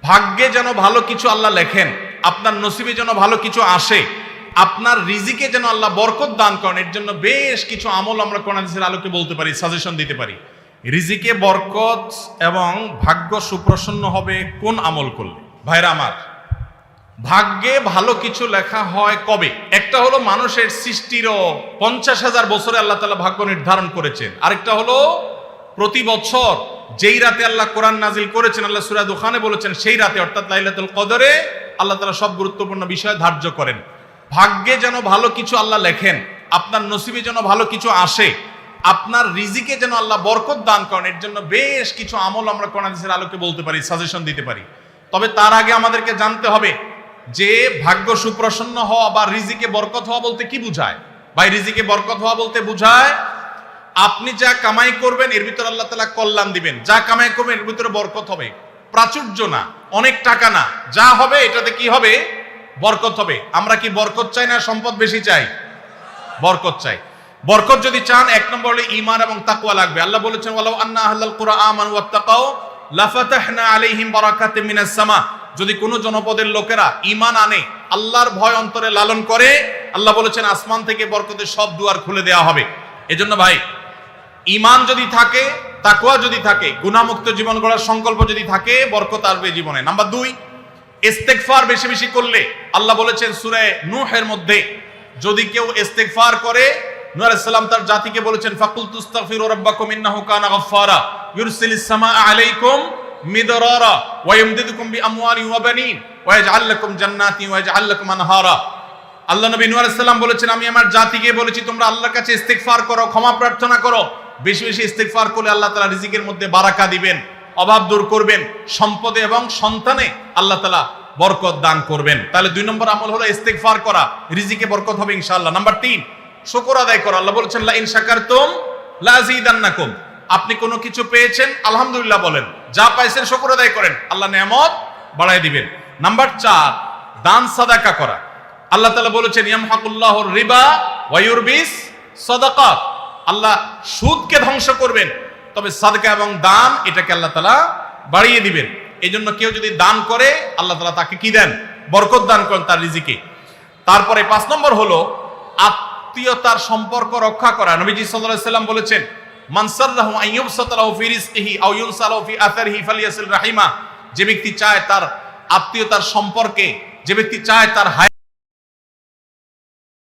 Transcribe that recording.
ভাগ্যে যেন ভালো কিছু আল্লাহ লেখেন, আপনার নসিবে যেন ভালো কিছু আসে, আপনার রিজিকে যেন আল্লাহ বরকত দান করেন, এর জন্য বেশ কিছু আমল আমরা কোরআন হাদিসের আলোকে বলতে পারি, সাজেশন দিতে পারি। রিজিকে বরকত এবং ভাগ্য সুপ্রসন্ন হবে কোন আমল করলে? ভাইরা আমার, ভাগ্যে ভালো কিছু লেখা হয় কবে? একটা হলো মানুষের সৃষ্টিরও 50,000 বছরে আল্লাহ তাআলা ভাগ্য নির্ধারণ করেছেন। আরেকটা হলো প্রতি বছর যেই রাতে আল্লাহ কোরআন নাজিল করেছেন, আল্লাহ সূরা দুখানে বলেছেন সেই রাতে অর্থাৎ লাইলাতুল কদরে আল্লাহ তাআলা সব গুরুত্বপূর্ণ বিষয় ধার্য করেন। ভাগ্যে যেন ভালো কিছু আল্লাহ লেখেন, আপনার নসিবে যেন ভালো কিছু আসে, আপনার রিজিকে যেন আল্লাহ বরকত দান করেন, এর জন্য বেশ কিছু আমল আমরা কোরআন হাদিসের আলোকে বলতে পারি, সাজেশন দিতে পারি। তবে তার আগে আমাদেরকে জানতে হবে যে ভাগ্য সুপ্রসন্ন হওয়া বা রিজিকে বরকত হওয়া বলতে কি বুঝায়। ভাই, রিজিকে বরকত হওয়া বলতে বুঝায় আপনি যা কামাই করবেন এর ভিতরে আল্লাহ তাআলা কল্যাণ দিবেন, যা কামাই করবেন এর ভিতরে বরকত হবে। প্রাচুর্য না, অনেক টাকা না, যা হবে এটাতে কি হবে? বরকত হবে। আমরা কি বরকত চাই না সম্পদ বেশি চাই? বরকত চাই। বরকত যদি চান, এক নম্বর হলো ঈমান এবং তাকওয়া লাগবে। আল্লাহ বলেছেন ওয়ালাউ আন্না আহলাল কুরআ আমানু ওয়াত্তাকাউ লাফাতাহনা আলাইহিম বারাকাতিম মিনাস সামা। যদি কোনো জনপদের লোকেরা ঈমান আনে, আল্লাহর ভয় অন্তরে লালন করে, আল্লাহ বলেছেন আসমান থেকে বরকতের সব দুয়ার খুলে দেওয়া হবে। এজন্য ভাই, ঈমান যদি থাকে, তাকওয়া যদি থাকে, গুনাহমুক্ত জীবন গড়ার সংকল্প যদি থাকে, বরকত আসবে জীবনে। নাম্বার 2, ইস্তেগফার বেশি বেশি করলে আল্লাহ বলেছেন সূরা নূহের মধ্যে, যদি কেউ ইস্তেগফার করে, নূহ আলাইহিস সালাম তার জাতিকে বলেছেন ফাকুল তুস্তাগফিরু রাব্বাকুম ইন্নাহু কানা গাফফারা ইউরসিলিস সামাআ আলাইকুম মিদরারা ওয়া ইমদিদুকুম বিআমওয়ালিন ওয়া বানিন ওয়া ইয়াজআল লাকুম জান্নাতিন ওয়া ইয়াজআল লাকুম আনহারা। আল্লাহ নবী নূহ আলাইহিস সালাম বলেছেন, আমি আমার জাতিকে বলেছি তোমরা আল্লাহর কাছে ইস্তেগফার করো, ক্ষমা প্রার্থনা করো। বেশি বেশি ইস্তেগফার করলে আল্লাহ তাআলা রিজিকের মধ্যে বারাকা দিবেন, অভাব দূর করবেন, সম্পদে এবং সন্তানে আল্লাহ তাআলা বরকত দান করবেন। তাহলে 2 নম্বর আমল হলো ইস্তেগফার করা, রিজিকে বরকত হবে ইনশাআল্লাহ। নাম্বার 3, শুকর আদায় করা। আল্লাহ বলেছেন লা ইন শাকারতুম লা আযীদান্নাকুম। আপনি কোনো কিছু পেয়েছেন, আলহামদুলিল্লাহ বলেন, যা পাইছেন শুকর আদায় করেন, আল্লাহ নিয়ামত বাড়ায় দিবেন। নাম্বার 4, দান সাদাকা করা। আল্লাহ তাআলা বলেছেন ইয়ামহাকুল্লাহুর রিবা ওয়া ইউরবিস সাদাকাত। আল্লাহ সুদকে ধ্বংস করবেন, তবে সাদকা এবং দান এটাকে আল্লাহ তাআলা বাড়িয়ে দিবেন। এইজন্য কেউ যদি দান করে, আল্লাহ তাআলা তাকে কি দেন? বরকত দান করেন তার রিজিকে। তারপরে 5 নম্বর হলো আত্মীয়তার সম্পর্ক রক্ষা করা। নবীজি সাল্লাল্লাহু আলাইহি সাল্লাম বলেছেন মান সাররাহু আন ইউবসাতা লাহু ফি রিজকিহি আও ইউনসালাহু ফি আথারিহি ফালিয়াসিল রাহিমা। যে ব্যক্তি চায় তার আত্মীয়তার সম্পর্কে, যে ব্যক্তি চায় তার